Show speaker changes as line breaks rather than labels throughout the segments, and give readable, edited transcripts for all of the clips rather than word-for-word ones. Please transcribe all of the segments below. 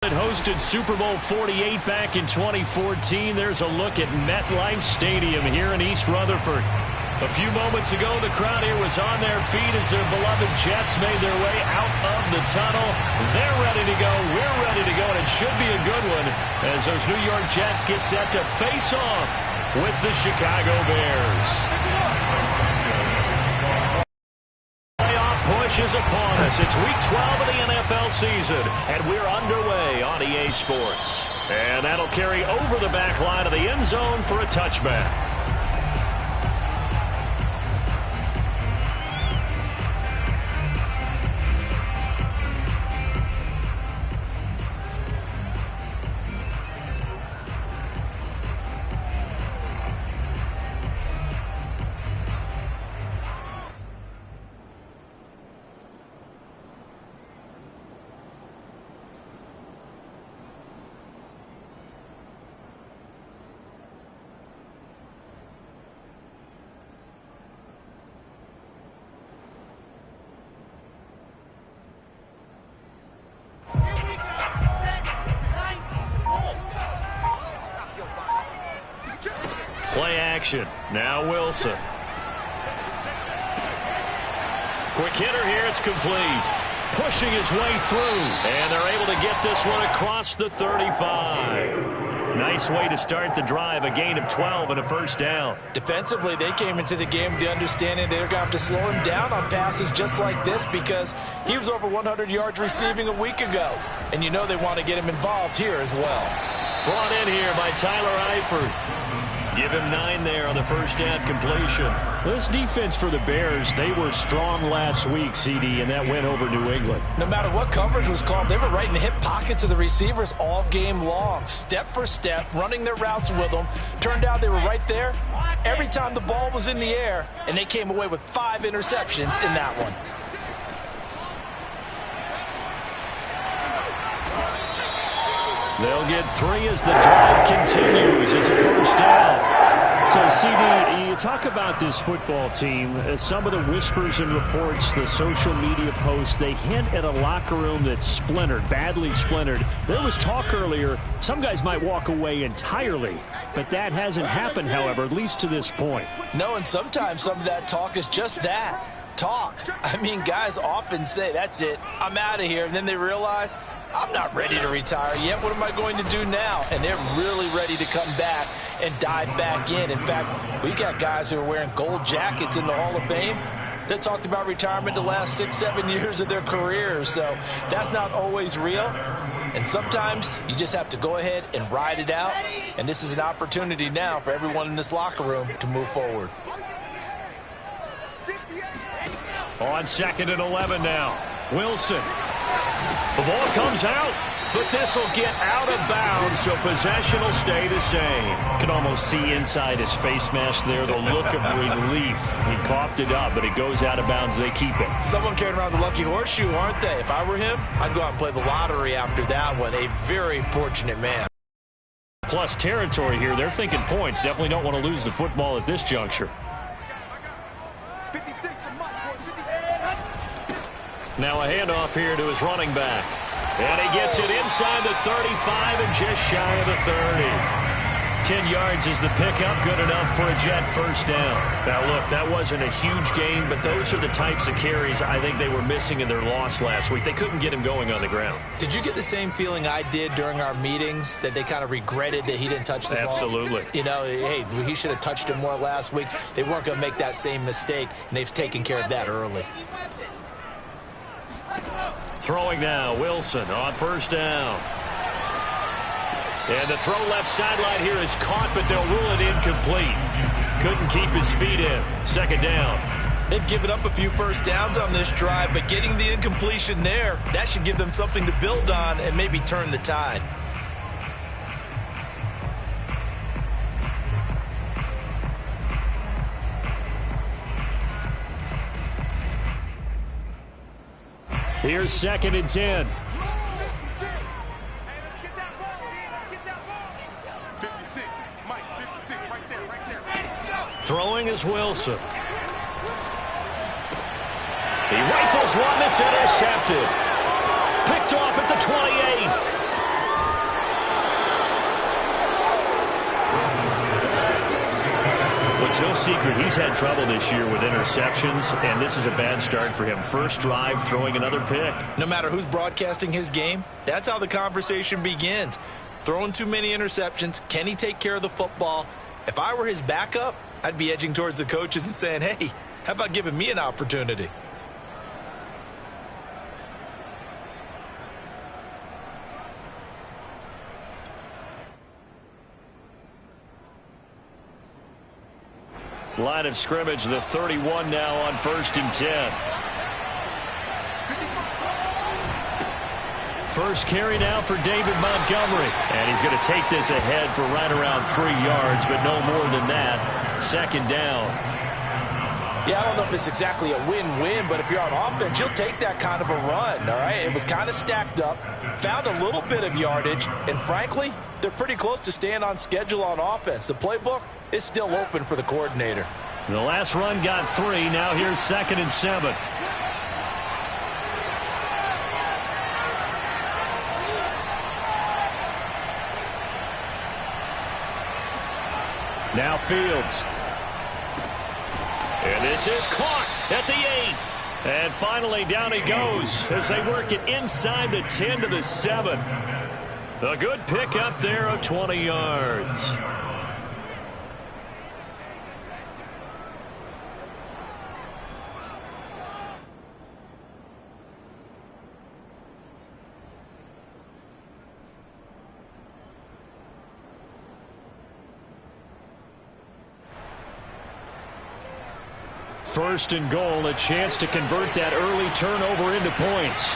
It hosted Super Bowl 48 back in 2014. There's a look at MetLife Stadium here in East Rutherford. A few moments ago, the crowd here was on their feet as their beloved Jets made their way out of the tunnel. They're ready to go. We're ready to go, and it should be a good one as those New York Jets get set to face off with the Chicago Bears. Push is upon us. It's week 12 of the NFL season, and we're underway on EA Sports. And that'll carry over the back line of the end zone for a touchback. Play action. Now Wilson. Quick hitter here. It's complete. Pushing his way through. And they're able to get this one across the 35. Nice way to start the drive. A gain of 12 and a first down.
Defensively, they came into the game with the understanding they're going to have to slow him down on passes just like this because he was over 100 yards receiving a week ago. And you know they want to get him involved here as well.
Brought in here by Tyler Eifert. Give him 9 there on the first down completion. This defense for the Bears, they were strong last week, CD, and that went over New England.
No matter what coverage was called, they were right in the hip pockets of the receivers all game long, step for step, running their routes with them. Turned out they were right there every time the ball was in the air, and they came away with 5 interceptions in that one.
They'll get 3 as the drive continues. It's a first down.
So, CD, you talk about this football team. Some of the whispers and reports, the social media posts, they hint at a locker room that's splintered, badly splintered. There was talk earlier, some guys might walk away entirely. But that hasn't happened, however, at least to this point.
No, and sometimes some of that talk is just that, talk. I mean, guys often say, that's it, I'm out of here. And then they realize, I'm not ready to retire yet. What am I going to do now? And they're really ready to come back and dive back in. In fact, we got guys who are wearing gold jackets in the Hall of Fame that talked about retirement the last 6-7 years of their careers. So that's not always real. And sometimes you just have to go ahead and ride it out. And this is an opportunity now for everyone in this locker room to move forward.
On 2nd and 11 now. Wilson. The ball comes out, but this will get out of bounds, so possession will stay the same.
You can almost see inside his face mask there, the look of relief. He coughed it up, but it goes out of bounds. They keep it.
Someone carrying around the lucky horseshoe, aren't they? If I were him, I'd go out and play the lottery after that one. A very fortunate man.
Plus territory here. They're thinking points. Definitely don't want to lose the football at this juncture.
Now a handoff here to his running back. And he gets it inside the 35 and just shy of the 30. 10 yards is the pickup, good enough for a Jet first down. Now look, that wasn't a huge gain, but those are the types of carries I think they were missing in their loss last week. They couldn't get him going on the ground.
Did you get the same feeling I did during our meetings, that they kind of regretted that he didn't touch the ball?
Absolutely.
You know, hey, he should have touched it more last week. They weren't going to make that same mistake, and they've taken care of that early.
Throwing now, Wilson on first down. And the throw left sideline here is caught, but they'll rule it incomplete. Couldn't keep his feet in. 2nd down.
They've given up a few first downs on this drive, but getting the incompletion there, that should give them something to build on and maybe turn the tide.
Here's 2nd and 10.
Throwing is Wilson. He rifles one that's intercepted. Picked off at the 28. secret. He's had trouble this year with interceptions, and this is a bad start for him. First drive, throwing another pick.
No matter who's broadcasting his game, that's how the conversation begins. Throwing too many interceptions. Can he take care of the football? If I were his backup, I'd be edging towards the coaches and saying, hey, how about giving me an opportunity?
Line of scrimmage, the 31 now on 1st and 10. First carry now for David Montgomery. And he's going to take this ahead for right around 3 yards, but no more than that. Second down.
Yeah, I don't know if it's exactly a win-win, but if you're on offense, you'll take that kind of a run, all right? It was kind of stacked up, found a little bit of yardage, and frankly, they're pretty close to staying on schedule on offense. The playbook is still open for the coordinator.
The last run got 3. Now here's 2nd and 7. Now Fields. And this is caught at the 8. And finally down he goes as they work it inside the 10 to the 7. A good pick up there of 20 yards. First and goal, a chance to convert that early turnover into points.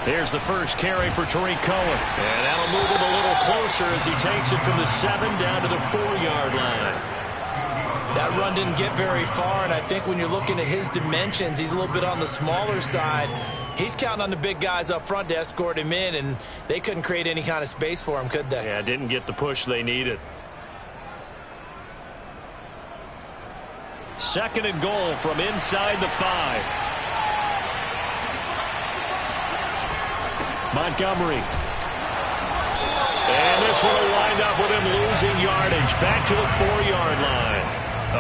Here's the first carry for Tariq Cohen. And that'll move him a little closer as he takes it from the 7 down to the 4-yard line.
That run didn't get very far, and I think when you're looking at his dimensions, he's a little bit on the smaller side. He's counting on the big guys up front to escort him in, and they couldn't create any kind of space for him, could they?
Yeah, didn't get the push they needed. Second and goal from inside the 5. Montgomery. And this one will wind up with him losing yardage back to the 4-yard line.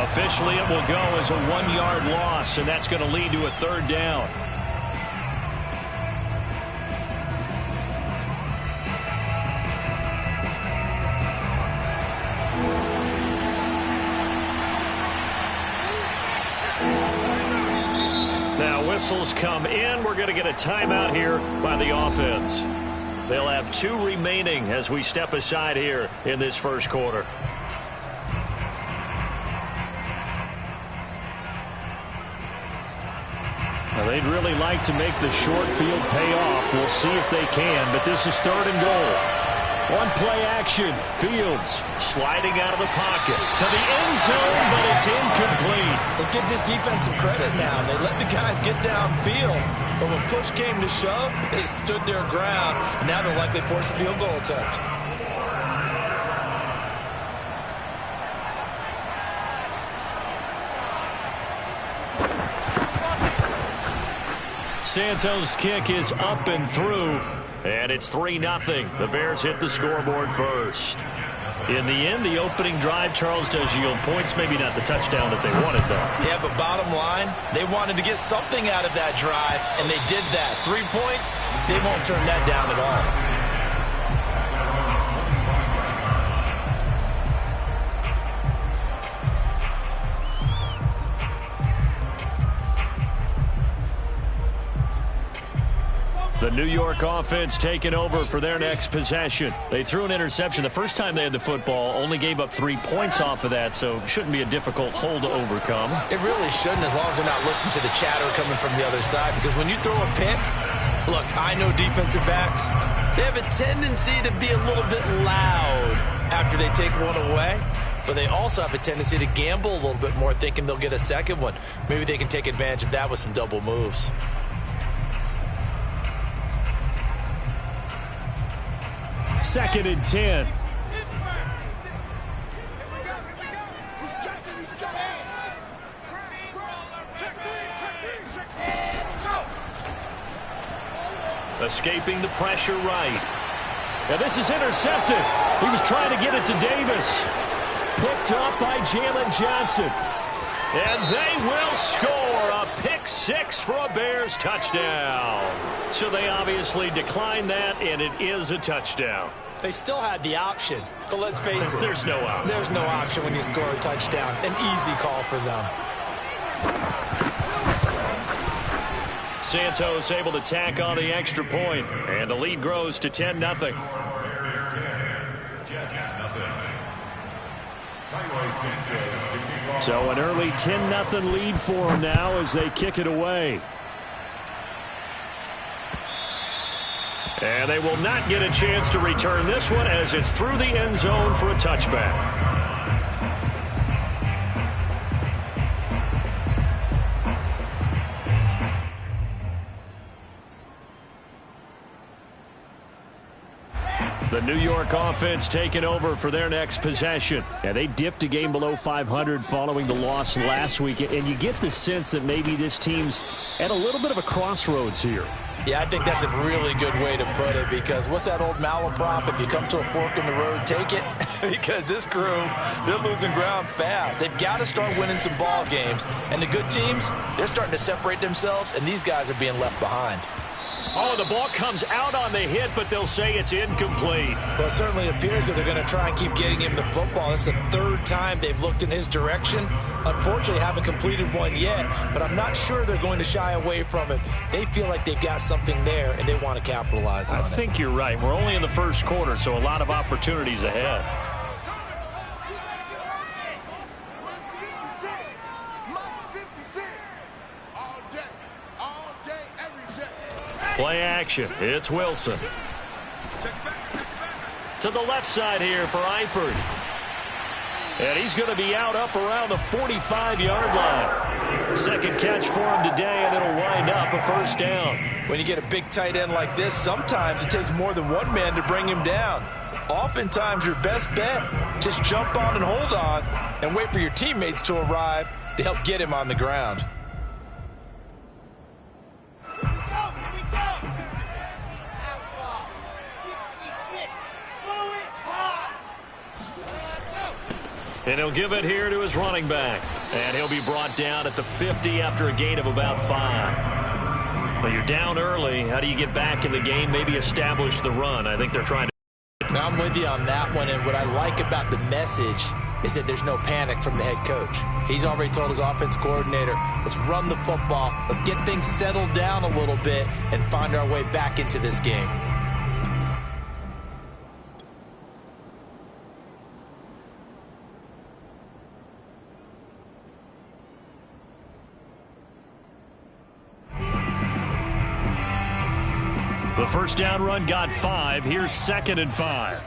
Officially, it will go as a 1-yard loss, and that's going to lead to a 3rd down. Whistles come in. We're going to get a timeout here by the offense. They'll have 2 remaining as we step aside here in this first quarter. Now, they'd really like to make the short field pay off. We'll see if they can, but this is 3rd and goal. One play action. Fields sliding out of the pocket to the end zone, but it's incomplete.
Let's give this defense some credit now. They let the guys get downfield, but when push came to shove, they stood their ground, and now they'll likely force a field goal attempt.
Santos' kick is up and through. And it's 3-0. The Bears hit the scoreboard first. In the end, the opening drive, Charles, does yield points. Maybe not the touchdown that they wanted, though.
Yeah, but bottom line, they wanted to get something out of that drive, and they did that. 3 points, they won't turn that down at all.
The New York offense taking over for their next possession. They threw an interception the first time they had the football, only gave up 3 points off of that, so shouldn't be a difficult hole to overcome.
It really shouldn't, as long as they're not listening to the chatter coming from the other side, because when you throw a pick, look, I know defensive backs, they have a tendency to be a little bit loud after they take one away, but they also have a tendency to gamble a little bit more, thinking they'll get a second one. Maybe they can take advantage of that with some double moves.
Second and 10.
Escaping the pressure right. And this is intercepted. He was trying to get it to Davis. picked up by Jalen Johnson. And they will score a pick six for a Bears touchdown. So they obviously declined that, and it is a touchdown.
They still had the option, but let's face it.
There's no option.
There's no option when you score a touchdown. An easy call for them.
Santos able to tack on the extra point, and the lead grows to 10-0.
So an early 10-0 lead for them now as they kick it away.
And they will not get a chance to return this one as it's through the end zone for a touchback. The New York offense taking over for their next possession.
Yeah, they dipped a game below 500 following the loss last week, and you get the sense that maybe this team's at a little bit of a crossroads here.
Yeah, I think that's a really good way to put it, because what's that old malaprop? If you come to a fork in the road, take it. Because this crew, they're losing ground fast. They've got to start winning some ball games. And the good teams, they're starting to separate themselves, and these guys are being left behind.
Oh, the ball comes out on the hit, but they'll say it's incomplete.
Well, it certainly appears that they're going to try and keep getting him the football. It's the third time they've looked in his direction. Unfortunately, haven't completed one yet, but I'm not sure they're going to shy away from it. They feel like they've got something there, and they want to capitalize on it.
I think you're right. We're only in the first quarter, so a lot of opportunities ahead. Play action. It's Wilson. To the left side here for Eifert. And he's going to be out up around the 45-yard line. Second catch for him today, and it'll wind up a first down.
When you get a big tight end like this, sometimes it takes more than one man to bring him down. Oftentimes, your best bet, just jump on and hold on and wait for your teammates to arrive to help get him on the ground.
And he'll give it here to his running back. And he'll be brought down at the 50 after a gain of about 5. Well, you're down early. How do you get back in the game? Maybe establish the run. I think they're trying to.
Now, I'm with you on that one, and what I like about the message is that there's no panic from the head coach. He's already told his offense coordinator, let's run the football, let's get things settled down a little bit and find our way back into this game.
The first down run got 5. Here's 2nd and 5.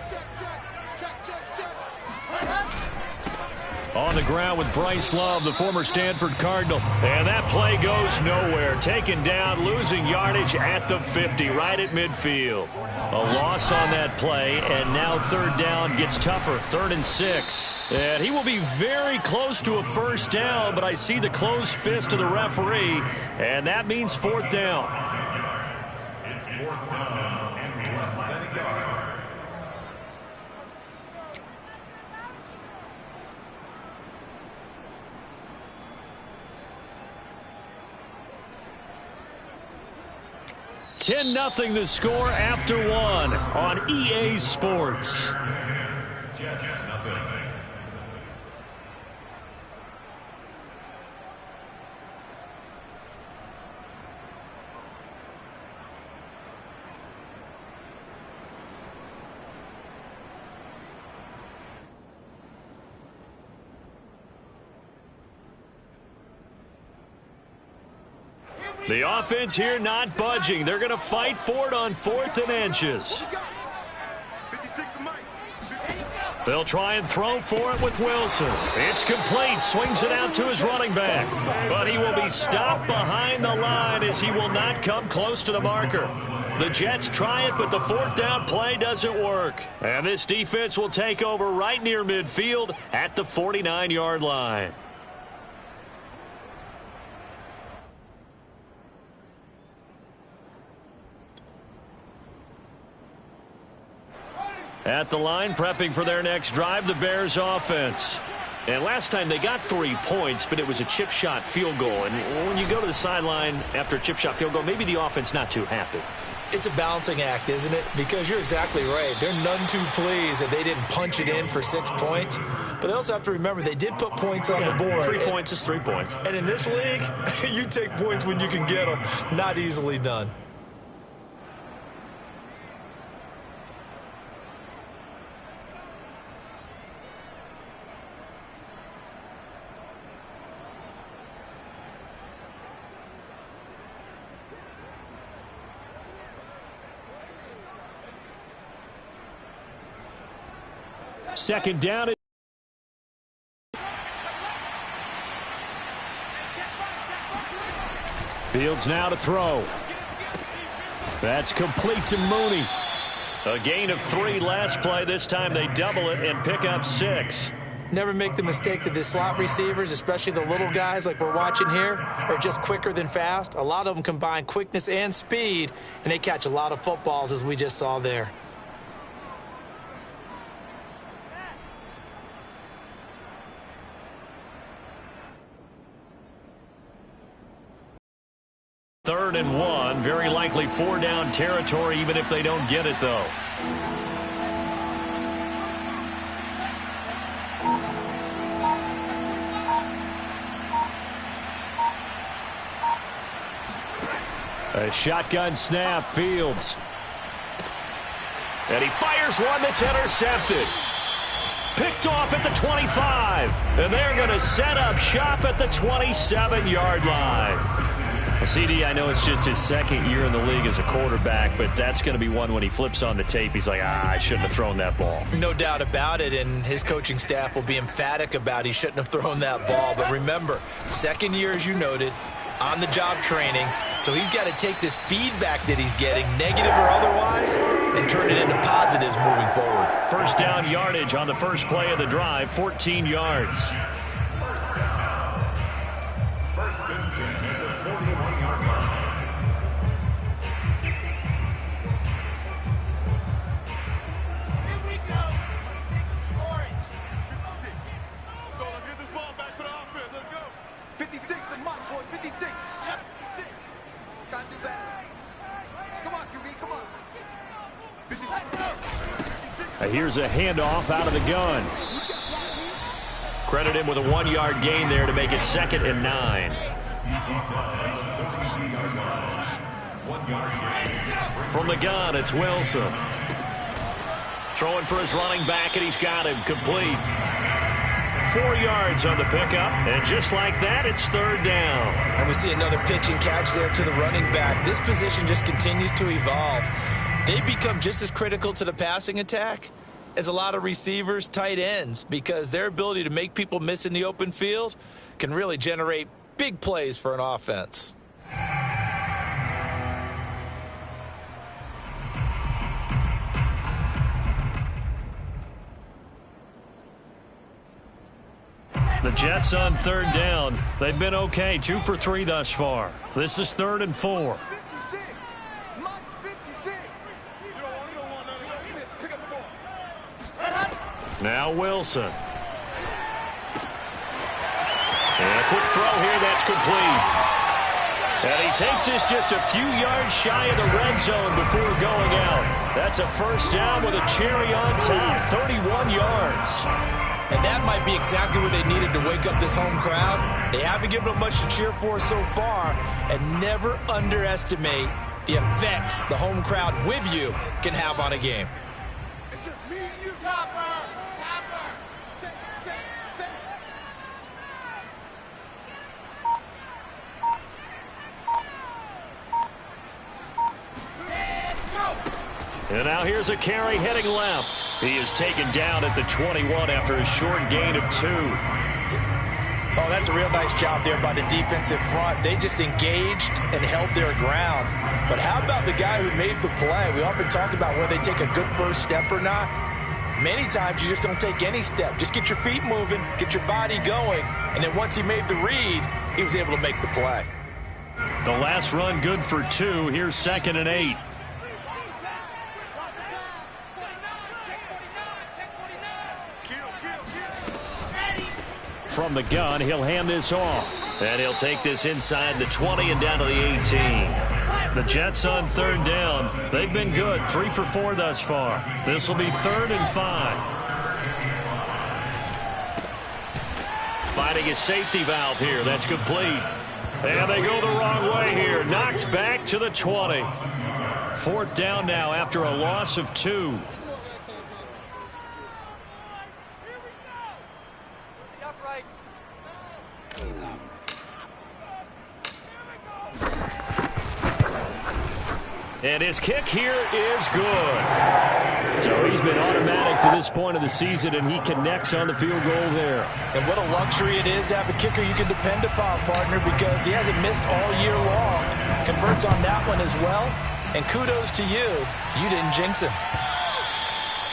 On the ground with Bryce Love, the former Stanford Cardinal. And that play goes nowhere. Taken down, losing yardage at the 50, right at midfield. A loss on that play, and now third down gets tougher. 3rd and 6. And he will be very close to a first down, but I see the closed fist of the referee, and that means 4th down. Ten 10-0 the score after 1 on EA Sports. The offense here not budging. They're going to fight for it on 4th and inches. They'll try and throw for it with Wilson. It's complete. Swings it out to his running back. But he will be stopped behind the line as he will not come close to the marker. The Jets try it, but the 4th down play doesn't work. And this defense will take over right near midfield at the 49-yard line. At the line, prepping for their next drive, the Bears offense. And last time they got 3 points, but it was a chip shot field goal. And when you go to the sideline after a chip shot field goal, maybe the offense not too happy.
It's a balancing act, isn't it? Because you're exactly right. They're none too pleased that they didn't punch it in for 6 points. But they also have to remember they did put points on the board.
3 points is 3 points.
And in this league, you take points when you can get them. Not easily done.
Second down. Fields now to throw. That's complete to Mooney.
A gain of 3 last play. This time they double it and pick up 6.
Never make the mistake that the slot receivers, especially the little guys like we're watching here, are just quicker than fast. A lot of them combine quickness and speed, and they catch a lot of footballs, as we just saw there.
Third and 1, very likely 4-down territory, even if they don't get it, though.
A shotgun snap, Fields.
And he fires one that's intercepted. Picked off at the 25. And they're going to set up shop at the 27-yard line. CD, I know it's just his second year in the league as a quarterback, but that's going to be one when he flips on the tape. He's like, I shouldn't have thrown that ball.
No doubt about it, and his coaching staff will be emphatic about he shouldn't have thrown that ball. But remember, second year, as you noted, on-the-job training, so he's got to take this feedback that he's getting, negative or otherwise, and turn it into positives moving forward.
First down yardage on the first play of the drive, 14 yards.
First and 10 at the 41-yard line.
Here we go. 60 orange. 56. Let's go. Let's get this ball back for the offense. Let's go. 56 to Mott, boys. 56. Yep. 56. Gotta do better. Come on, QB. Come on. 56.
Here's a handoff out of the gun.
Credit him with a 1-yard gain there to make it 2nd and 9. From the gun, it's Wilson. Throwing for his running back, and he's got him complete. 4 yards on the pickup, and just like that, it's 3rd down.
And we see another pitch and catch there to the running back. This position just continues to evolve. They become just as critical to the passing attack as a lot of receivers, tight ends, because their ability to make people miss in the open field can really generate big plays for an offense.
The Jets on 3rd down. They've been okay, 2 for 3 thus far. This is 3rd and 4.
56. Mott's 56. You don't want nothing. Pick up the ball.
Now Wilson. And a quick throw here, that's complete. And he takes this just a few yards shy of the red zone before going out. That's a first down with a cherry on top, 31 yards.
And that might be exactly what they needed to wake up this home crowd. They haven't given them much to cheer for so far, and never underestimate the effect the home crowd with you can have on a game.
It's just me and you, Topper. Topper. Sit.
And now here's a carry heading left. He is taken down at the 21 after a short gain of 2.
Oh, that's a real nice job there by the defensive front. They just engaged and held their ground. But how about the guy who made the play? We often talk about whether they take a good first step or not. Many times you just don't take any step. Just get your feet moving, get your body going, and then once he made the read, he was able to make the play.
The last run good for 2. Here's 2nd and 8.
from the gun. He'll hand this off.
And he'll take this inside the 20 and down to the 18. The Jets on third down. They've been good. 3 for 4 thus far. This will be 3rd and 5. Finding a safety valve here. That's complete. And they go the wrong way here. Knocked back to the 20. 4th down now after a loss of 2. And his kick here is good. So he's been automatic to this point of the season, and he connects on the field goal there.
And what a luxury it is to have a kicker you can depend upon, partner, because he hasn't missed all year long. Converts on that one as well. And kudos to you. You didn't jinx him.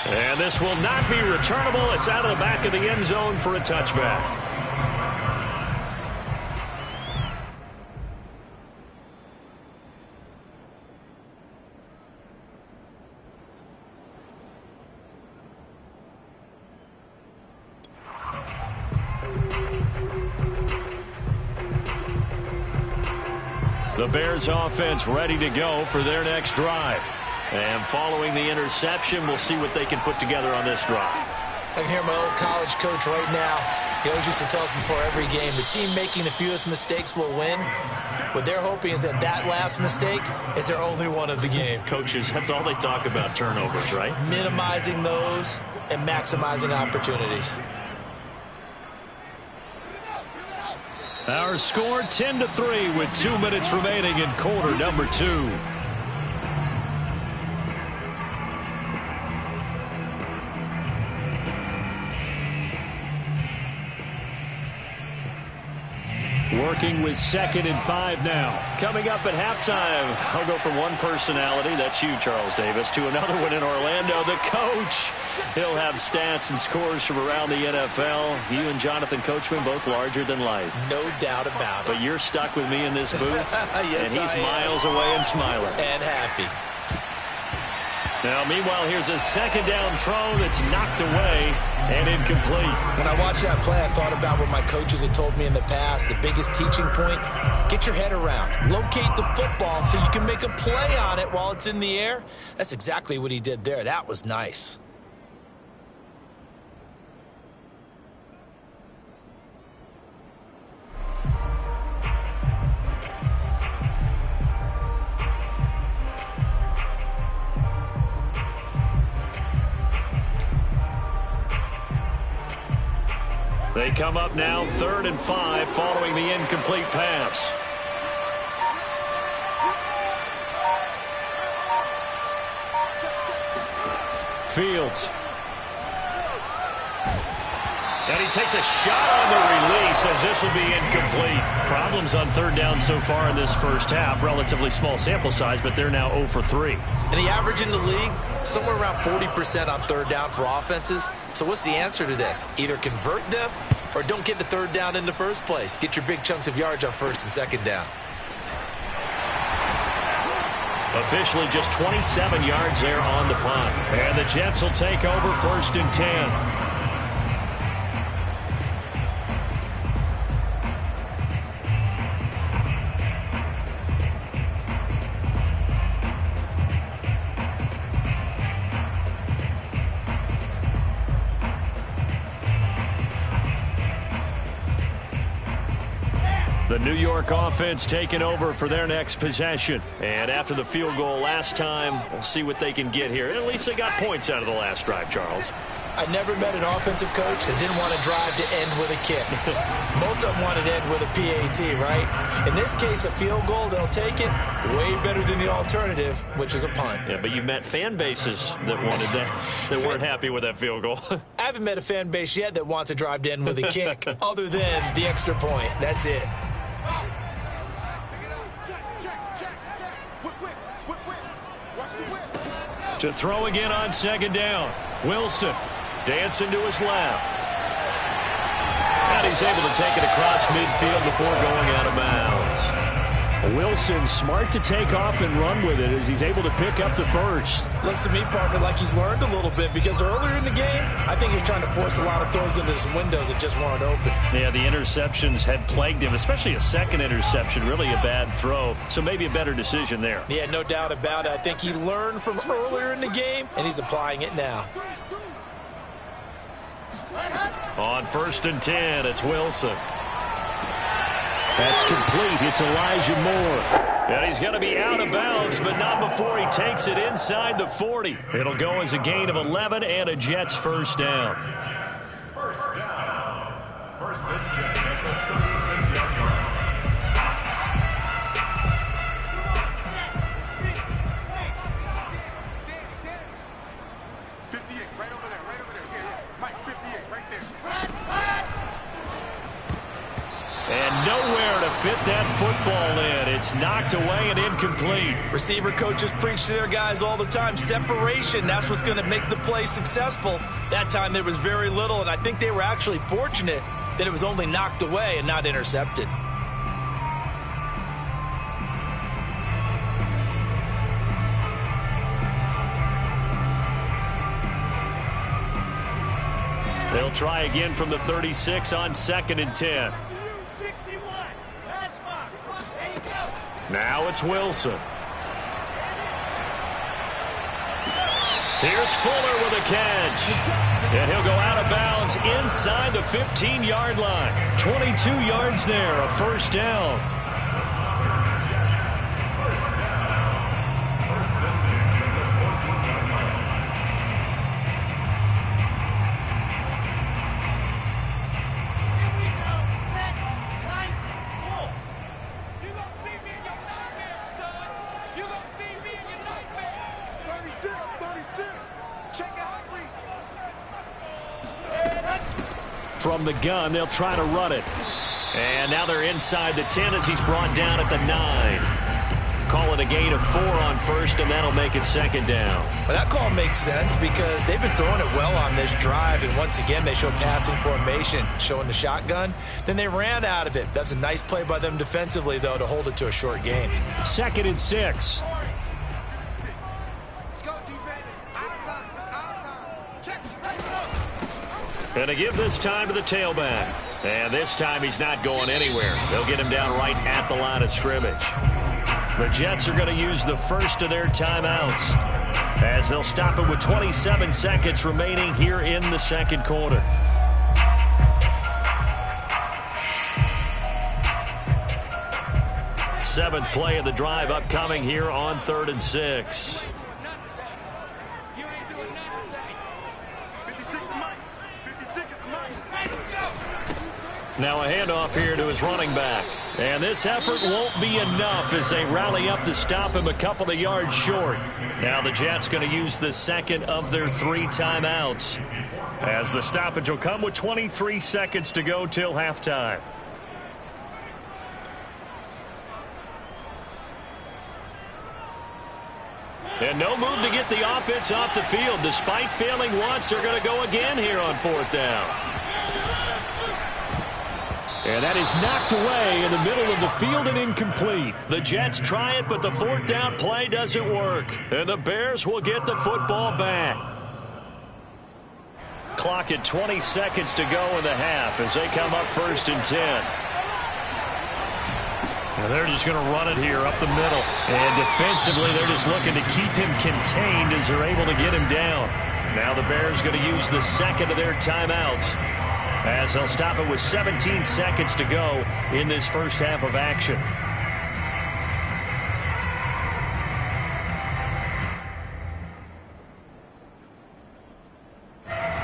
And this will not be returnable. It's out of the back of the end zone for a touchback. The Bears offense ready to go for their next drive. And following the interception, we'll see what they can put together on this drive.
I can hear my old college coach right now. He always used to tell us before every game, the team making the fewest mistakes will win. What they're hoping is that last mistake is their only one of the game.
Coaches, that's all they talk about, turnovers, right?
Minimizing those and maximizing opportunities.
Our score 10-3 with 2 minutes remaining in quarter number 2. Working with 2nd and 5 now. Coming up at halftime, I'll go from one personality, that's you, Charles Davis, to another one in Orlando, the coach. He'll have stats and scores from around the NFL. You and Jonathan Coachman both larger than life.
No doubt about it.
But you're stuck with me in this booth,
yes,
and he's miles away and smiling.
And happy.
Now, meanwhile, here's a 2nd down throw that's knocked away and incomplete.
When I watched that play, I thought about what my coaches had told me in the past. The biggest teaching point, get your head around. Locate the football so you can make a play on it while it's in the air. That's exactly what he did there. That was nice.
They come up now 3rd and 5 following the incomplete pass. Fields. And he takes a shot on the release as this will be incomplete. Problems on 3rd down so far in this first half. Relatively small sample size, but they're now 0 for 3.
And the average in the league, somewhere around 40% on 3rd down for offenses. So what's the answer to this? Either convert them or don't get the 3rd down in the first place. Get your big chunks of yards on 1st and 2nd down.
Officially just 27 yards there on the punt. And the Jets will take over 1st and 10. The New York offense taking over for their next possession. And after the field goal last time, we'll see what they can get here. At least they got points out of the last drive, Charles.
I never met an offensive coach that didn't want to drive to end with a kick. Most of them wanted to end with a PAT, right? In this case, a field goal, they'll take it. Way better than the alternative, which is a punt.
Yeah, but you've met fan bases that wanted that, that weren't happy with that field goal.
I haven't met a fan base yet that wants to drive to end with a kick, other than the extra point. That's it.
To throw again on 2nd down. Wilson dancing to his left. And he's able to take it across midfield before going out of bounds.
Wilson smart to take off and run with it as he's able to pick up the first.
Looks to me, partner, like he's learned a little bit because earlier in the game, I think he was trying to force a lot of throws into some windows that just weren't open.
Yeah, the interceptions had plagued him, especially a second interception, really a bad throw. So maybe a better decision there.
Yeah, no doubt about it. I think he learned from earlier in the game, and he's applying it now.
On 1st and 10, it's Wilson.
That's complete. It's Elijah Moore.
And he's going to be out of bounds, but not before he takes it inside the 40. It'll go as a gain of 11 and a Jets first down.
First down. 1st and 10 at the 36-yard line.
And nowhere to fit that football in. It's knocked away and incomplete.
Receiver coaches preach to their guys all the time. Separation, that's what's going to make the play successful. That time there was very little, and I think they were actually fortunate that it was only knocked away and not intercepted.
They'll try again from the 36 on 2nd and 10. Now it's Wilson. Here's Fuller with a catch. And he'll go out of bounds inside the 15-yard line. 22 yards there, a first down. From the gun, they'll try to run it. And now they're inside the 10 as he's brought down at the 9. Call it a gain of 4 on 1st, and that'll make it 2nd down.
Well, that call makes sense because they've been throwing it well on this drive, and once again they show passing formation, showing the shotgun. Then they ran out of it. That's a nice play by them defensively, though, to hold it to a short gain.
2nd and 6.
And to give this time to the tailback. And this time he's not going anywhere. They'll get him down right at the line of scrimmage. The Jets are going to use the first of their timeouts as they'll stop it with 27 seconds remaining here in the 2nd quarter. Seventh play of the drive upcoming here on 3rd and 6. Now a handoff here to his running back. And this effort won't be enough as they rally up to stop him a couple of yards short. Now the Jets going to use the 2nd of their 3 timeouts as the stoppage will come with 23 seconds to go till halftime. And no move to get the offense off the field. Despite failing once, they're going to go again here on 4th down. And that is knocked away in the middle of the field and incomplete. The Jets try it, but the 4th down play doesn't work. And the Bears will get the football back. Clock at 20 seconds to go in the half as they come up 1st and 10. And they're just going to run it here up the middle. And defensively, they're just looking to keep him contained as they're able to get him down. Now the Bears going to use the 2nd of their timeouts as they'll stop it with 17 seconds to go in this first half of action.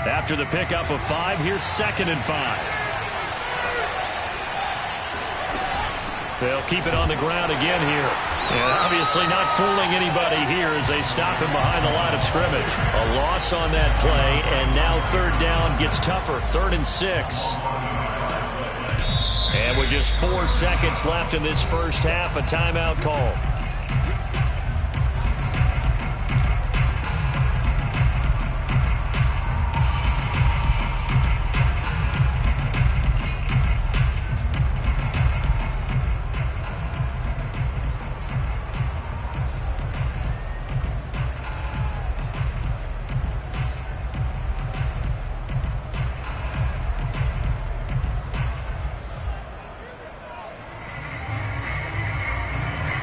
After the pickup of 5, here's 2nd and 5. They'll keep it on the ground again here. And obviously not fooling anybody here as they stop him behind the line of scrimmage. A loss on that play, and now 3rd down gets tougher. 3rd and 6. And with just 4 seconds left in this first half, a timeout call.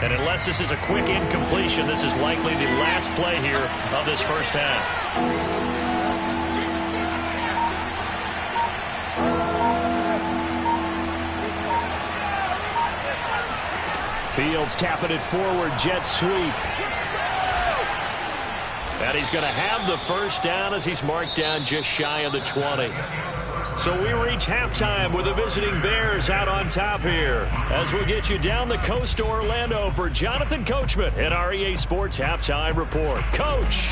And unless this is a quick incompletion, this is likely the last play here of this first half.
Fields tapping it forward, jet sweep.
And he's going to have the first down as he's marked down just shy of the 20. So we reach halftime with the visiting Bears out on top here. As we get you down the coast to Orlando for Jonathan Coachman at our EA Sports Halftime Report. Coach.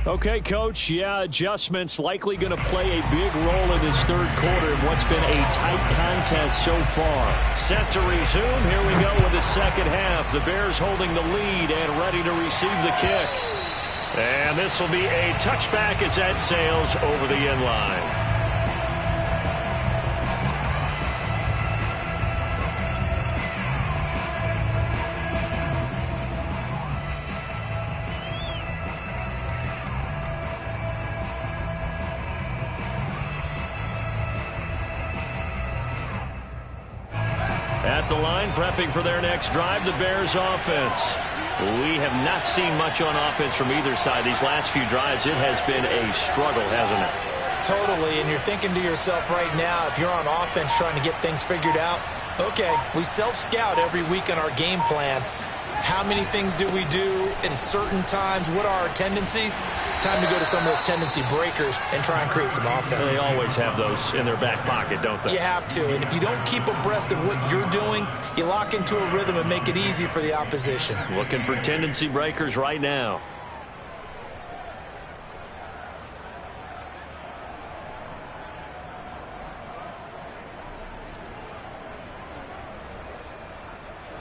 Okay, Coach, yeah, adjustments likely going to play a big role in this third quarter in what's been a tight contest so far.
Set to resume. Here we go with the second half. The Bears holding the lead and ready to receive the kick. And this will be a touchback as that sails over the end line. At the line, prepping for their next drive, the Bears offense. We have not seen much on offense from either side these last few drives. It has been a struggle, hasn't it?
Totally, and you're thinking to yourself right now, if you're on offense trying to get things figured out, okay, we self-scout every week on our game plan. How many things do we do at certain times? What are our tendencies? Time to go to some of those tendency breakers and try and create some offense.
They always have those in their back pocket, don't they?
You have to, and if you don't keep abreast of what you're doing, you lock into a rhythm and make it easy for the opposition.
Looking for tendency breakers right now.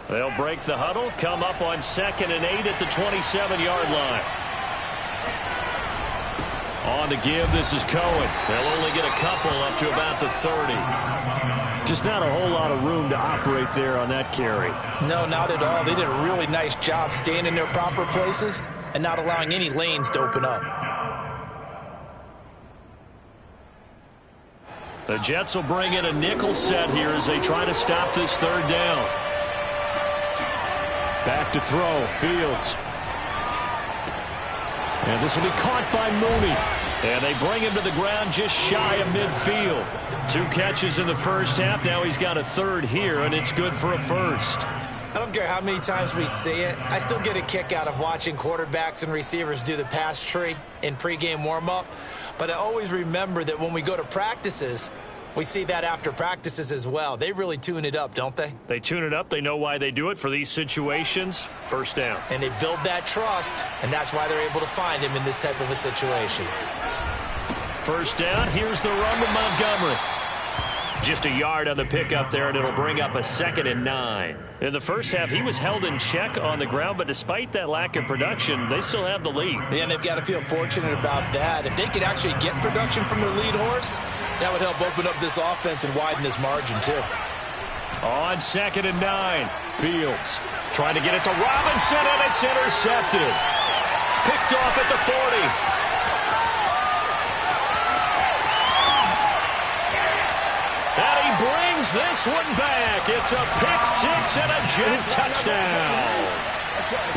They'll break the huddle, come up on 2nd and 8 at the 27-yard line. On the give, this is Cohen. They'll only get a couple up to about the 30.
Just not a whole lot of room to operate there on that carry.
No, not at all. They did a really nice job staying in their proper places and not allowing any lanes to open up.
The Jets will bring in a nickel set here as they try to stop this third down.
Back to throw, Fields. And this will be caught by Mooney.
And they bring him to the ground just shy of midfield. 2 catches in the first half. Now he's got a third here, and it's good for a first.
I don't care how many times we see it. I still get a kick out of watching quarterbacks and receivers do the pass tree in pregame warm-up. But I always remember that when we go to practices, we see that after practices as well. They really tune it up, don't they?
They tune it up. They know why they do it for these situations. First down.
And they build that trust, and that's why they're able to find him in this type of a situation.
First down. Here's the run with Montgomery. Just a yard on the pickup there, and it'll bring up a 2nd and 9. In the first half, he was held in check on the ground, but despite that lack of production, they still have the lead.
Yeah, and they've got to feel fortunate about that. If they could actually get production from their lead horse, that would help open up this offense and widen this margin, too.
On 2nd and 9, Fields trying to get it to Robinson, and it's intercepted. Picked off at the 40. And he brings this one back. It's a pick-6 and a Jet touchdown.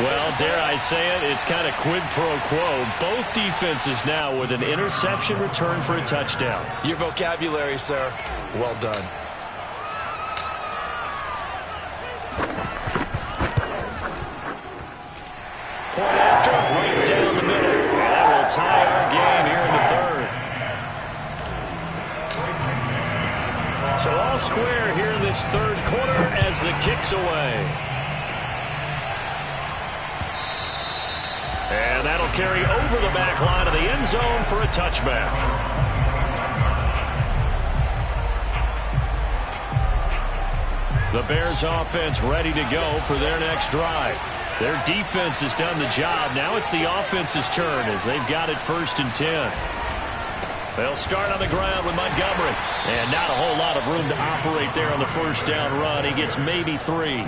Well, dare I say it, it's kind of quid pro quo. Both defenses now with an interception return for a touchdown.
Your vocabulary, sir. Well done.
Point after, right down the middle. And that will tie our game here in the third. So all square here in this third quarter as the kick's away. And that'll carry over the back line of the end zone for a touchback. The Bears offense ready to go for their next drive. Their defense has done the job. Now it's the offense's turn as they've got it 1st and 10. They'll start on the ground with Montgomery. And not a whole lot of room to operate there on the first down run. He gets maybe 3.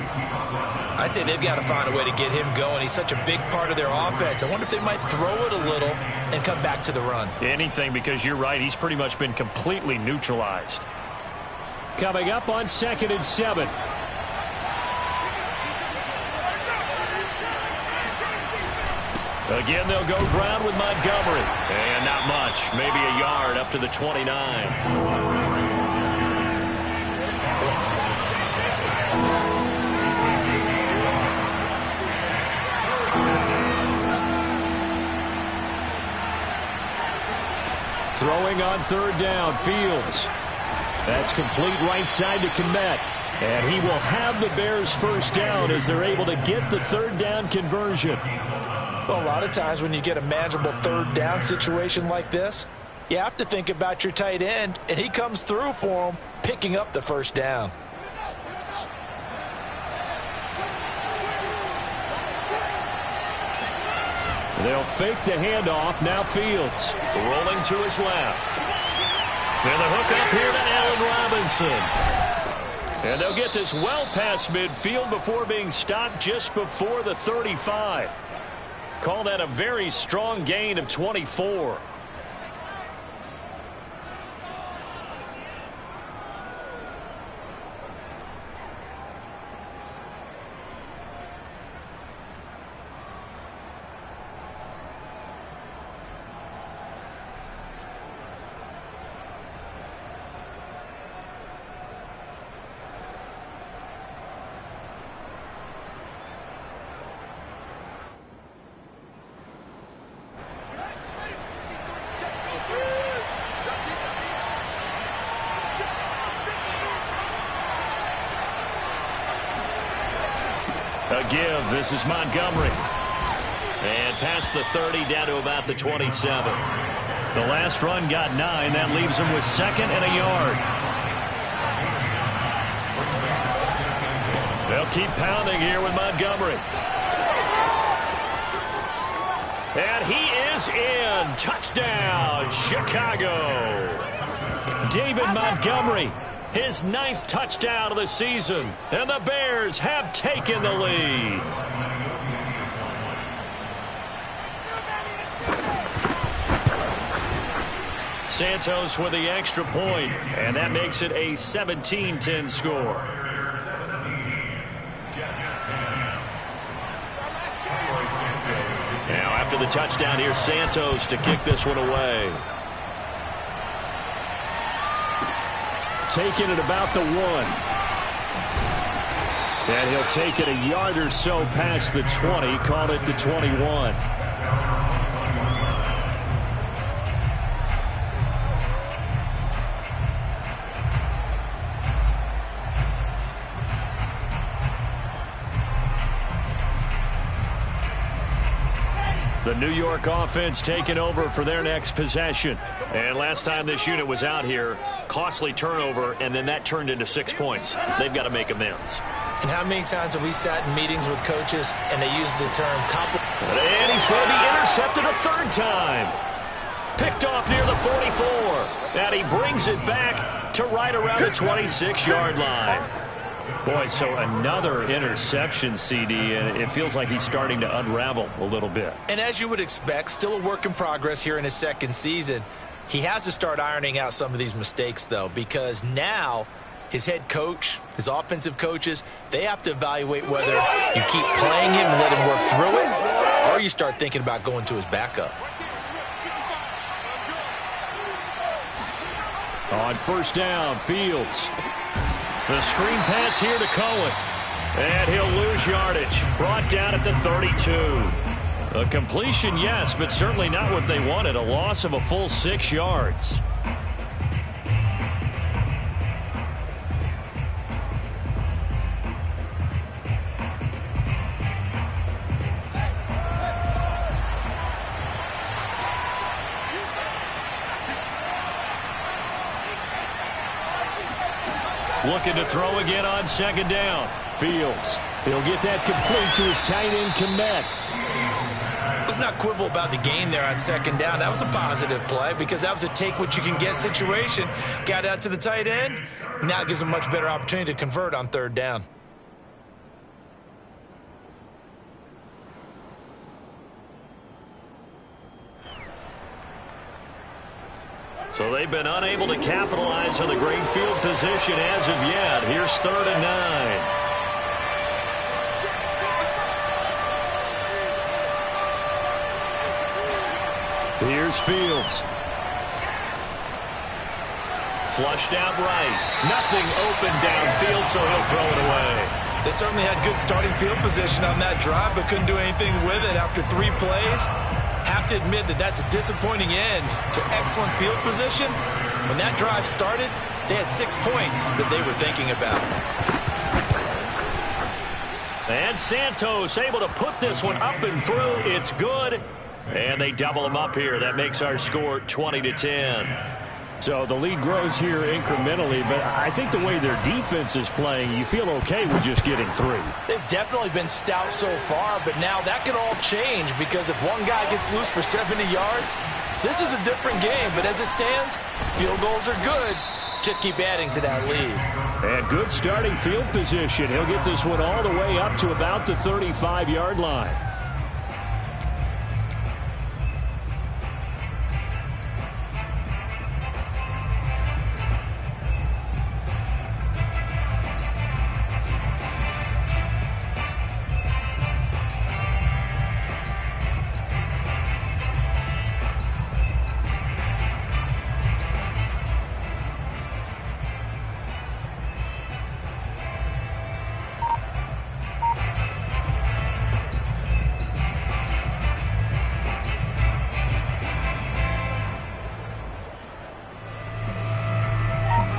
I'd say they've got to find a way to get him going. He's such a big part of their offense. I wonder if they might throw it a little and come back to the run.
Anything, because you're right. He's pretty much been completely neutralized.
coming up on 2nd and 7.
Again, they'll go ground with Montgomery. And not much. Maybe a yard up to the 29.
Throwing on 3rd down, Fields. That's complete right side to Kmet. And he will have the Bears' 1st down as they're able to get the 3rd down conversion.
Well, a lot of times when you get a manageable 3rd down situation like this, you have to think about your tight end, and he comes through for him, picking up the 1st down.
They'll fake the handoff. Now Fields.
Rolling to his left. And the hook up here to Allen Robinson. And they'll get this well past midfield before being stopped just before the 35. Call that a very strong gain of 24. A give. This is Montgomery. And past the 30 down to about the 27. The last run got 9. That leaves him with 2nd and a yard. They'll keep pounding here with Montgomery. And he is in. Touchdown, Chicago. David Montgomery. His 9th touchdown of the season. And the Bears have taken the lead. Santos with the extra point. And that makes it a 17-10 score. Now after the touchdown, here's Santos to kick this one away.
Taking it about the 1. And he'll take it a yard or so past the 20. Call it the 21. The New York offense taking over for their next possession. And last time this unit was out here, costly turnover, and then that turned into 6 points. They've got to make amends.
And how many times have we sat in meetings with coaches and they use the term
and he's going to be intercepted a 3rd time. Picked off near the 44. And he brings it back to right around the 26-yard line. Boy, so another interception, CD, and it feels like he's starting to unravel a little bit.
And as you would expect, still a work in progress here in his 2nd season. He has to start ironing out some of these mistakes, though, because now his head coach, his offensive coaches, they have to evaluate whether you keep playing him and let him work through it, or you start thinking about going to his backup.
On 1st down, Fields.
The screen pass here to Cohen. And he'll lose yardage. Brought down at the 32. A completion, yes, but certainly not what they wanted. A loss of a full 6 yards. Looking to throw again on 2nd down.
Fields. He'll get that complete to his tight end, Kmet.
Let's not quibble about the gain there on 2nd down. That was a positive play because that was a take-what-you-can-get situation. Got out to the tight end. Now it gives him a much better opportunity to convert on 3rd down.
So they've been unable to capitalize on the great field position as of yet. Here's 3rd and 9. Here's Fields. Flushed out right. Nothing open downfield, so he'll throw it away.
They certainly had good starting field position on that drive, but couldn't do anything with it after 3 plays. Have to admit that that's a disappointing end to excellent field position. When that drive started, they had 6 points that they were thinking about.
And Santos able to put this one up and through. It's good. And they double them up here. That makes our score 20-10.
So the lead grows here incrementally, but I think the way their defense is playing, you feel okay with just getting 3.
They've definitely been stout so far, but now that could all change because if one guy gets loose for 70 yards, this is a different game. But as it stands, field goals are good. Just keep adding to that lead.
And good starting field position. He'll get this one all the way up to about the 35-yard line.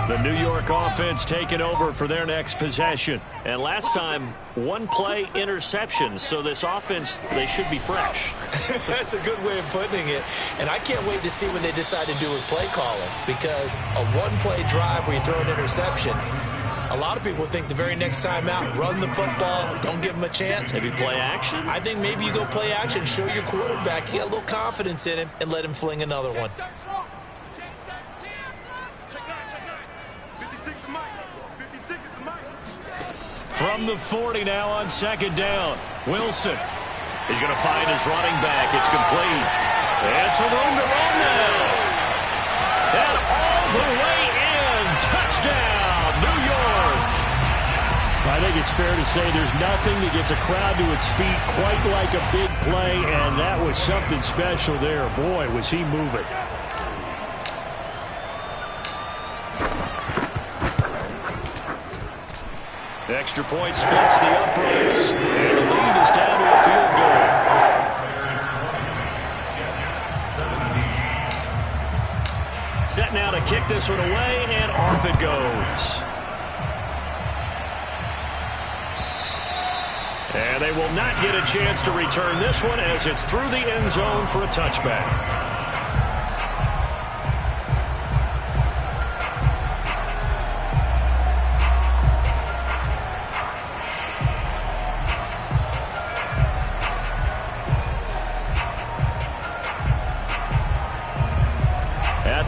The New York offense taking over for their next possession. And last time, 1 play interception. So this offense, they should be fresh.
That's a good way of putting it. And I can't wait to see what they decide to do with play calling. Because a 1-play drive where you throw an interception, a lot of people think the very next time out, run the football, don't give him a chance.
Maybe play action?
I think maybe you go play action, show your quarterback, you get a little confidence in him, and let him fling another one.
From the 40 now on 2nd down. Wilson is going to find his running back. It's complete. And some room to run now. And all the way in. Touchdown, New York.
I think it's fair to say there's nothing that gets a crowd to its feet quite like a big play, and that was something special there. Boy, was he moving.
Extra point splits the uprights, and the lead is down to a field goal. Set now to kick this one away, and off it goes. And they will not get a chance to return this one as it's through the end zone for a touchback.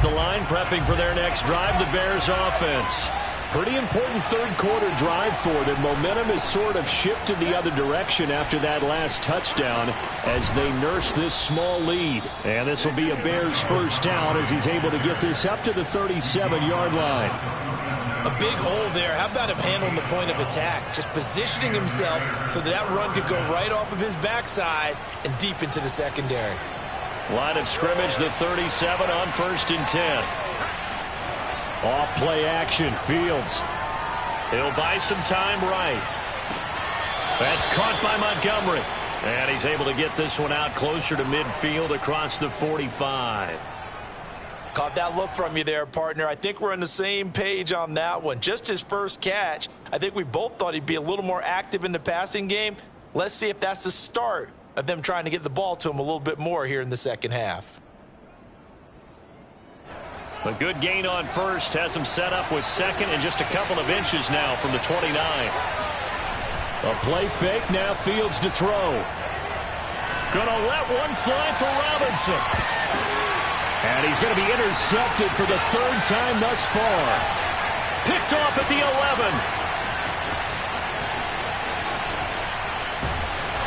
The line prepping for their next drive, the Bears offense. Pretty important third-quarter drive for them. Momentum has sort of shifted the other direction after that last touchdown as they nurse this small lead. And this will be a Bears first down as he's able to get this up to the 37-yard line.
A big hole there. How about him handling the point of attack? Just positioning himself so that run could go right off of his backside and deep into the secondary.
Line of scrimmage, the 37 on 1st and 10.
Off play action, Fields.
He'll buy some time right. That's caught by Montgomery. And he's able to get this one out closer to midfield across the 45.
Caught that look from you there, partner. I think we're on the same page on that one. Just his first catch. I think we both thought he'd be a little more active in the passing game. Let's see if that's the start of them trying to get the ball to him a little bit more here in the second half.
A good gain on first has him set up with 2nd and just a couple of inches now from the 29.
A play fake, now Fields to throw.
Gonna let one fly for Robinson.
And he's going to be intercepted for the 3rd time thus far.
Picked off at the 11.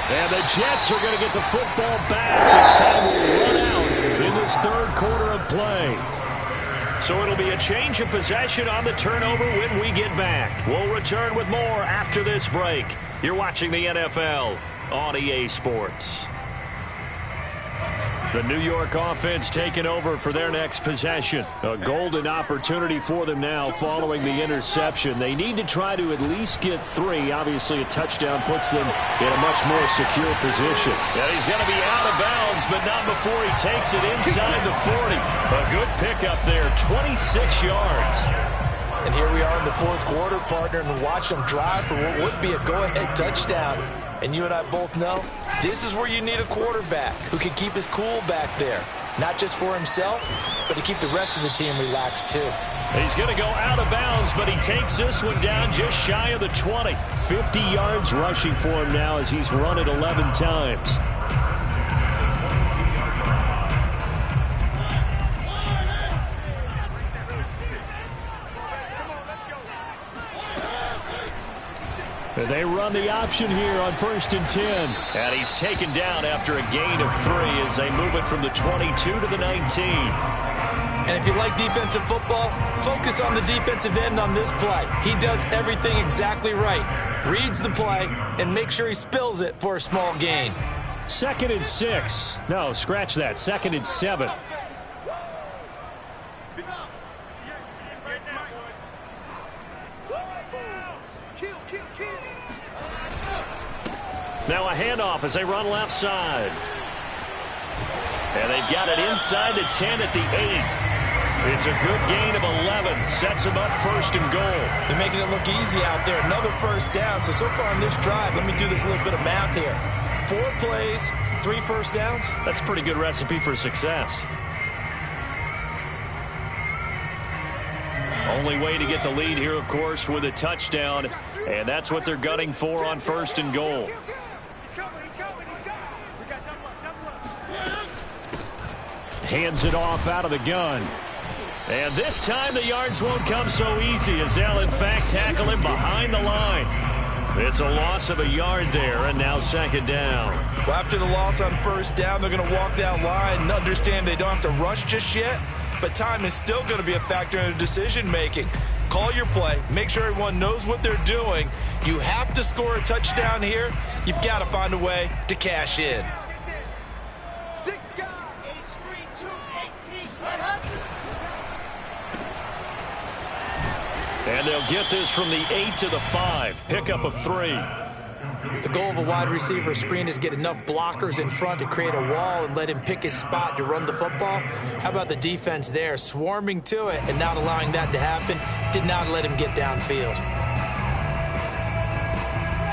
And the Jets are going to get the football back as time will run out in this 3rd quarter of play.
So it'll be a change of possession on the turnover when we get back. We'll return with more after this break. You're watching the NFL on EA Sports. The New York offense taking over for their next possession. A golden opportunity for them now following the interception. They need to try to at least get 3. Obviously, a touchdown puts them in a much more secure position.
And he's going to be out of bounds, but not before he takes it inside the 40. A good pickup there, 26 yards.
And here we are in the fourth quarter, partner, and watch them drive for what would be a go-ahead touchdown. And you and I both know this is where you need a quarterback who can keep his cool back there. Not just for himself, but to keep the rest of the team relaxed too.
He's going to go out of bounds, but he takes this one down just shy of the 20. 50 yards rushing for him now as he's run it 11 times. They run the option here on 1st and 10. And he's taken down after a gain of 3 as they move it from the 22 to the 19.
And if you like defensive football, focus on the defensive end on this play. He does everything exactly right. Reads the play and makes sure he spills it for a small gain.
2nd and 6. No, scratch that. 2nd and 7. Now a handoff as they run left side. And they've got it inside the 10 at the 8. It's a good gain of 11. Sets them up 1st and goal.
They're making it look easy out there. Another first down. So far on this drive, let me do this little bit of math here. 4 plays, 3 first downs.
That's a pretty good recipe for success. Only way to get the lead here, of course, with a touchdown. And that's what they're gunning for on 1st and goal. Hands it off out of the gun. And this time the yards won't come so easy as they'll, in fact, tackle him behind the line. It's a loss of a yard there, and now 2nd down.
Well, after the loss on 1st down, they're going to walk that line and understand they don't have to rush just yet, but time is still going to be a factor in the decision-making. Call your play. Make sure everyone knows what they're doing. You have to score a touchdown here. You've got to find a way to cash in.
And they'll get this from the 8 to the 5. Pickup of 3.
The goal of a wide receiver screen is get enough blockers in front to create a wall and let him pick his spot to run the football. How about the defense there, swarming to it and not allowing that to happen? Did not let him get downfield.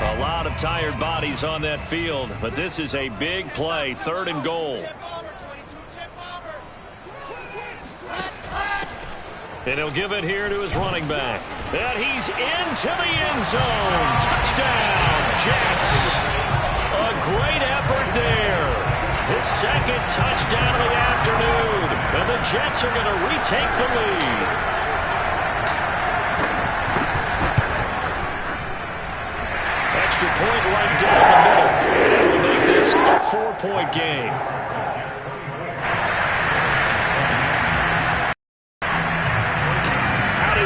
A lot of tired bodies on that field, but this is a big play. 3rd and goal. And he'll give it here to his running back. And he's into the end zone. Touchdown, Jets. A great effort there. His 2nd touchdown of the afternoon. And the Jets are going to retake the lead. Extra point right down the middle. And that will make this a 4-point game.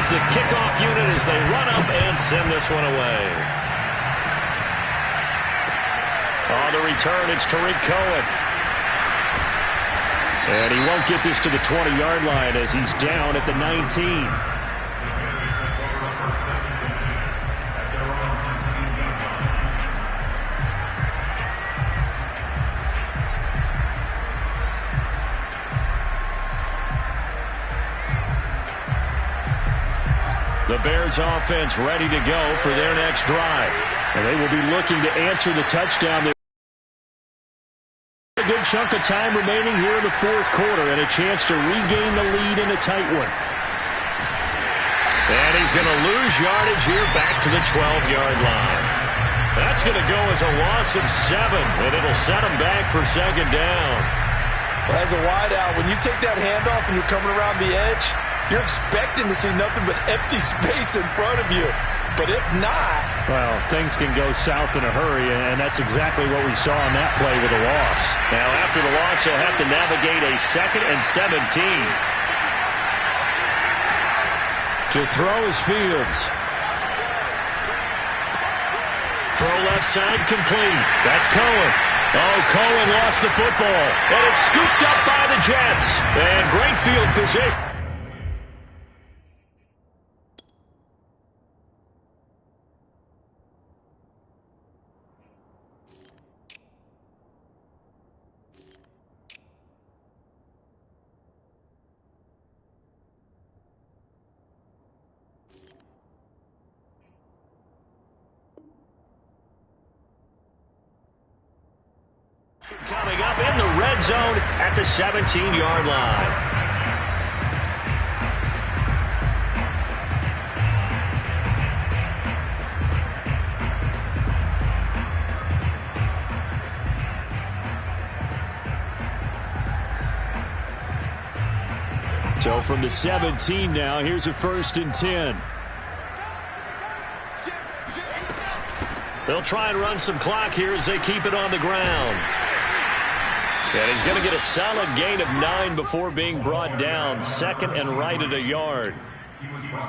The kickoff unit as they run up and send this one away. On the return, it's Tariq Cohen. And he won't get this to the 20-yard line as he's down at the 19. The Bears offense ready to go for their next drive. And they will be looking to answer the touchdown. A good chunk of time remaining here in the 4th quarter and a chance to regain the lead in a tight one. And he's going to lose yardage here back to the 12-yard line. That's going to go as a loss of 7, and it'll set him back for 2nd down.
Well, as a wideout, when you take that handoff and you're coming around the edge, you're expecting to see nothing but empty space in front of you. But if not...
Well, things can go south in a hurry, and that's exactly what we saw on that play with a loss. Now, after the loss, they'll have to navigate a 2nd and 17.
To throw is Fields. Throw left side complete. That's Cohen. Oh, Cohen lost the football. And it's scooped up by the Jets. And great field position. Coming up in the red zone at the 17-yard line. So from the 17 now, here's a 1st and 10. They'll try and run some clock here as they keep it on the ground. And he's going to get a solid gain of 9 before being brought down. 2nd and right at a yard.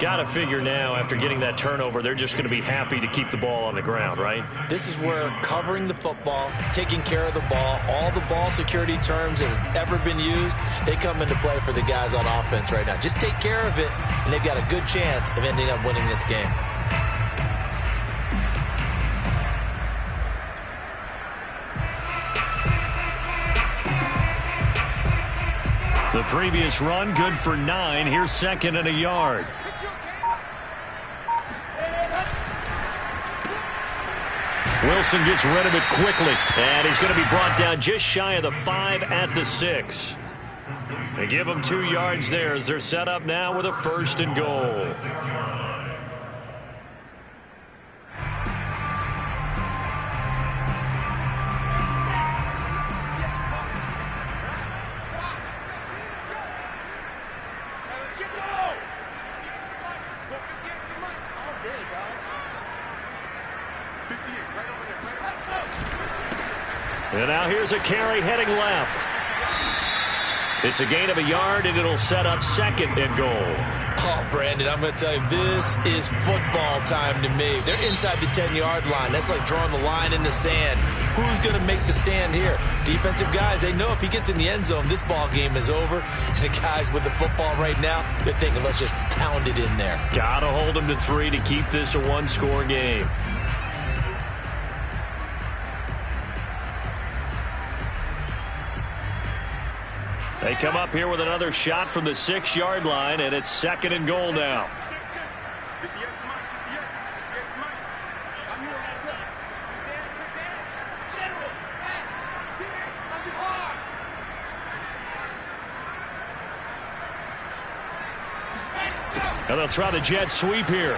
Got to figure now, after getting that turnover, they're just going to be happy to keep the ball on the ground, right?
This is where covering the football, taking care of the ball, all the ball security terms that have ever been used, they come into play for the guys on offense right now. Just take care of it, and they've got a good chance of ending up winning this game.
The previous run, good for 9. Here's 2nd and a yard. Wilson gets rid of it quickly, and he's going to be brought down just shy of the 5 at the 6. They give him 2 yards there as they're set up now with a 1st and goal. And now here's a carry heading left. It's a gain of a yard, and it'll set up 2nd and goal.
Oh, Brandon, I'm going to tell you, this is football time to me. They're inside the 10-yard line. That's like drawing the line in the sand. Who's going to make the stand here? Defensive guys, they know if he gets in the end zone, this ball game is over. And the guys with the football right now, they're thinking, let's just pound it in there.
Got to hold them to 3 to keep this a one-score game. They come up here with another shot from the 6-yard line, and it's 2nd and goal now. And they'll try the jet sweep here.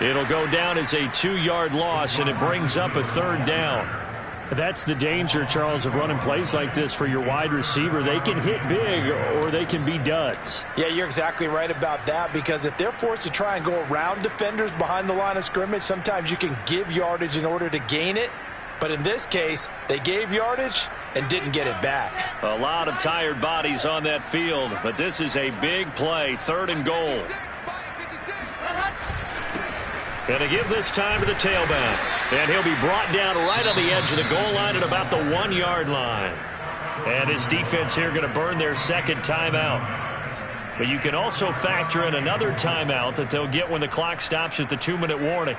It'll go down as a 2-yard loss, and it brings up a 3rd down.
That's the danger, Charles, of running plays like this for your wide receiver. They can hit big or they can be duds.
Yeah, you're exactly right about that, because if they're forced to try and go around defenders behind the line of scrimmage, sometimes you can give yardage in order to gain it. But in this case, they gave yardage and didn't get it back.
A lot of tired bodies on that field, but this is a big play, 3rd and goal. And to give this time to the tailback. And he'll be brought down right on the edge of the goal line at about the 1-yard line. And his defense here going to burn their 2nd timeout. But you can also factor in another timeout that they'll get when the clock stops at the 2-minute warning.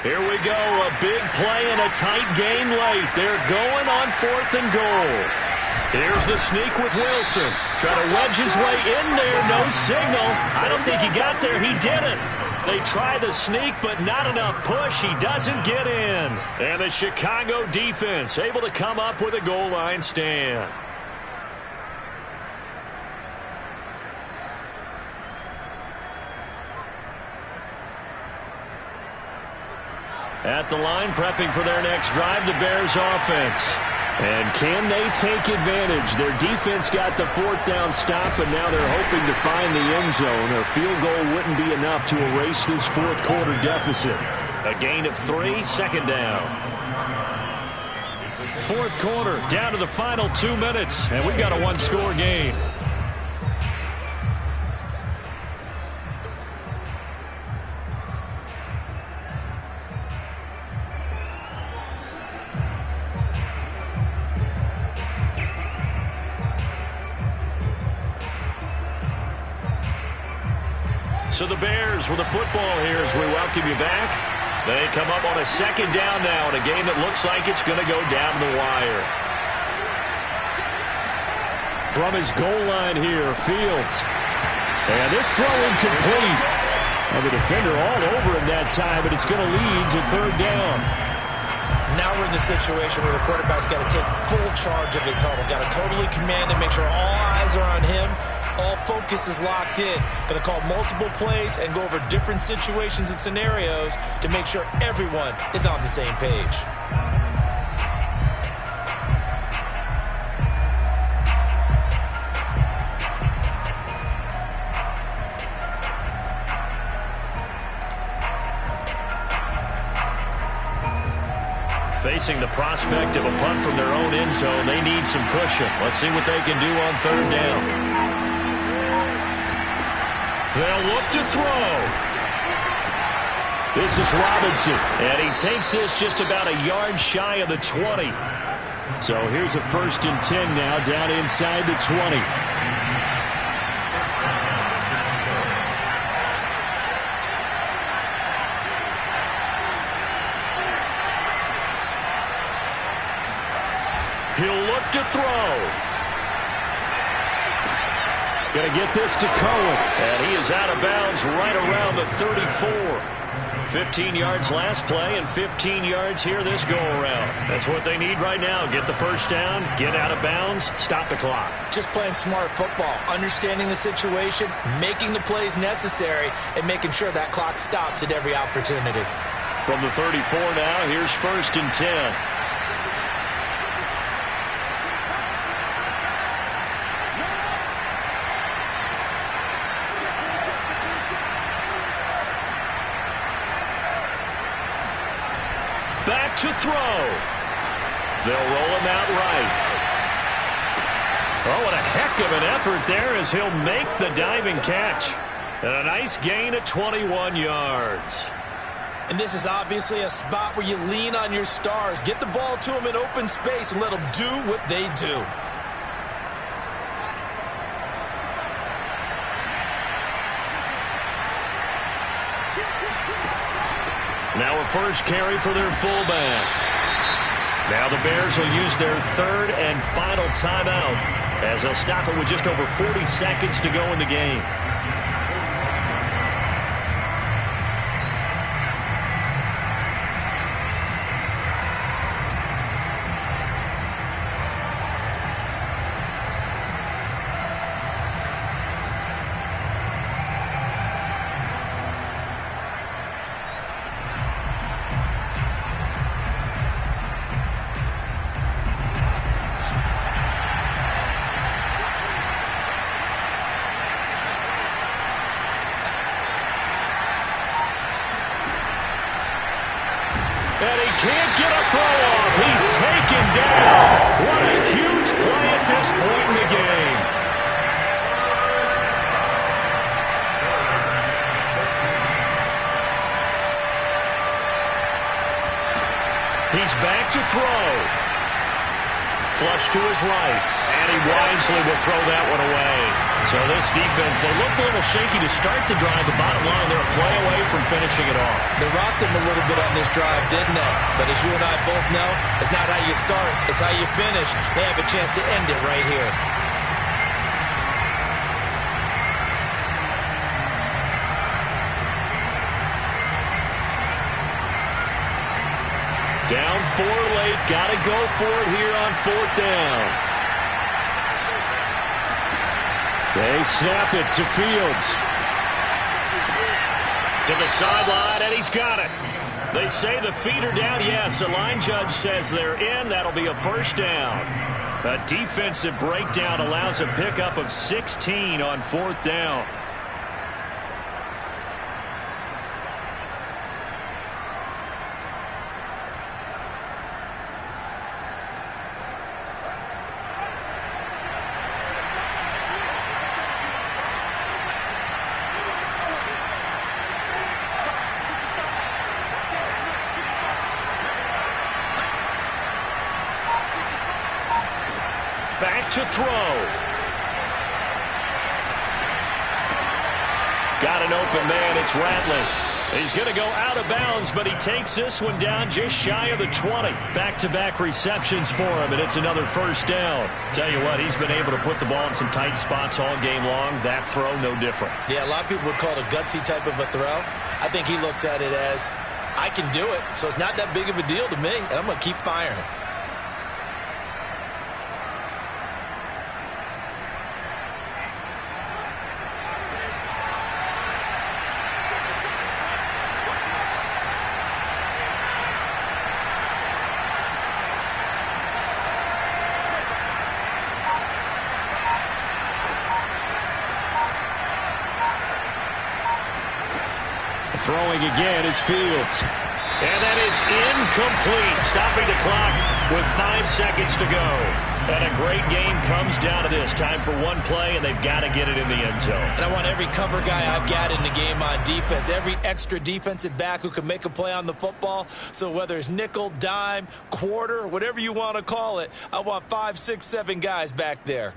Here we go, a big play and a tight game late. They're going on 4th and goal. Here's the sneak with Wilson. Trying to wedge his way in there, no signal. I don't think he got there, he didn't. They try the sneak, but not enough push. He doesn't get in. And the Chicago defense able to come up with a goal line stand. At the line, prepping for their next drive, the Bears offense. And can they take advantage? Their defense got the fourth down stop, but now they're hoping to find the end zone. A field goal wouldn't be enough to erase this fourth quarter deficit. A gain of 3, second down. Fourth quarter, down to the final 2 minutes, and we've got a one-score game. So the Bears with the football here as we welcome you back. They come up on a second down now in a game that looks like it's going to go down the wire. From his goal line here, Fields. And this throw incomplete. And the defender all over him that time, but it's going to lead to third down.
Now we're in the situation where the quarterback's got to take full charge of his huddle. Got to totally command and make sure all eyes are on him. All focus is locked in. Going to call multiple plays and go over different situations and scenarios to make sure everyone is on the same page.
Facing the prospect of a punt from their own end zone, they need some cushion. Let's see what they can do on third down. They'll look to throw. This is Robinson, and he takes this just about a yard shy of the 20. So here's a 1st and 10 now, down inside the 20. He'll look to throw. Going to get this to Cohen. And he is out of bounds right around the 34. 15 yards last play and 15 yards here this go-around. That's what they need right now. Get the first down, get out of bounds, stop the clock.
Just playing smart football, understanding the situation, making the plays necessary, and making sure that clock stops at every opportunity.
From the 34 now, here's 1st and 10. Back to throw. They'll roll him out right. Oh, what a heck of an effort there as he'll make the diving catch. And a nice gain of 21 yards.
And this is obviously a spot where you lean on your stars. Get the ball to them in open space and let them do what they do.
Now a first carry for their fullback. Now the Bears will use their third and final timeout as they'll stop it with just over 40 seconds to go in the game. And he can't get a throw off. He's taken down. What a huge play at this point in the game. He's back to throw. Flush to his right. And he wisely will throw that one away. So this defense, they looked a little shaky to start the drive. The bottom line, they're a play away from finishing it off.
They rocked them a little bit on this drive, didn't they? But as you and I both know, it's not how you start, it's how you finish. They have a chance to end it right here.
4 late. Got to go for it here on 4th down.
They snap it to Fields.
To the sideline, and he's got it. They say the feet are down. Yes, the line judge says they're in. That'll be a 1st down. A defensive breakdown allows a pickup of 16 on 4th down. Back to throw. Got an open man. It's Rattler. He's going to go out of bounds, but he takes this one down just shy of the 20. Back-to-back receptions for him, and it's another 1st down. Tell you what, he's been able to put the ball in some tight spots all game long. That throw, no different.
Yeah, a lot of people would call it a gutsy type of a throw. I think he looks at it as, I can do it, so it's not that big of a deal to me, and I'm going to keep firing.
Throwing again is Fields.
And that is incomplete, stopping the clock with 5 seconds to go. And a great game comes down to this. Time for one play, and they've got to get it in the end zone.
And I want every cover guy I've got in the game on defense, every extra defensive back who can make a play on the football. So whether it's nickel, dime, quarter, whatever you want to call it, I want 5, 6, 7 guys back there.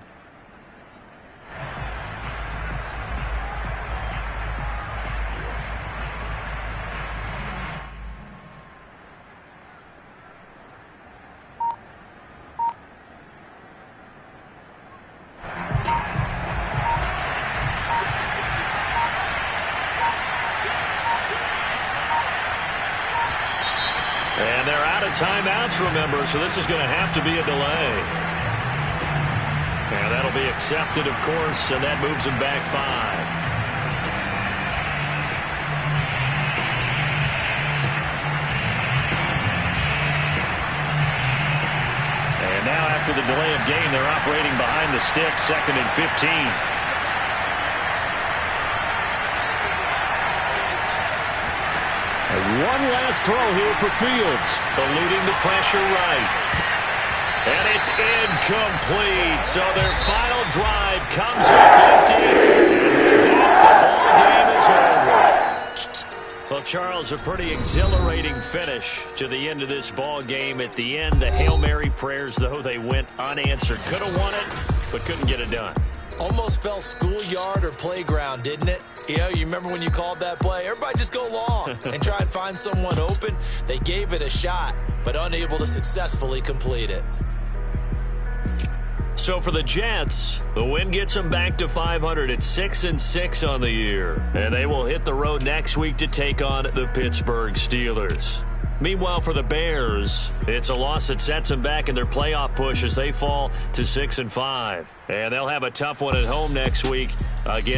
And they're out of timeouts, remember, so this is going to have to be a delay. And that'll be accepted, of course, and that moves them back 5. And now after the delay of game, they're operating behind the stick, 2nd and 15.
One last throw here for Fields.
Eluding the pressure right. And it's incomplete. So their final drive comes up empty. The ball game is over. Well, Charles, a pretty exhilarating finish to the end of this ball game. At the end, the Hail Mary prayers, though, they went unanswered. Could have won it, but couldn't get it done.
Almost felt schoolyard or playground, didn't it? You remember when you called that play? Everybody just go long and try and find someone open. They gave it a shot, but unable to successfully complete it.
So for the Jets, the win gets them back to 500 at 6-6 on the year. And they will hit the road next week to take on the Pittsburgh Steelers. Meanwhile, for the Bears, it's a loss that sets them back in their playoff push as they fall to 6-5. And they'll have a tough one at home next week against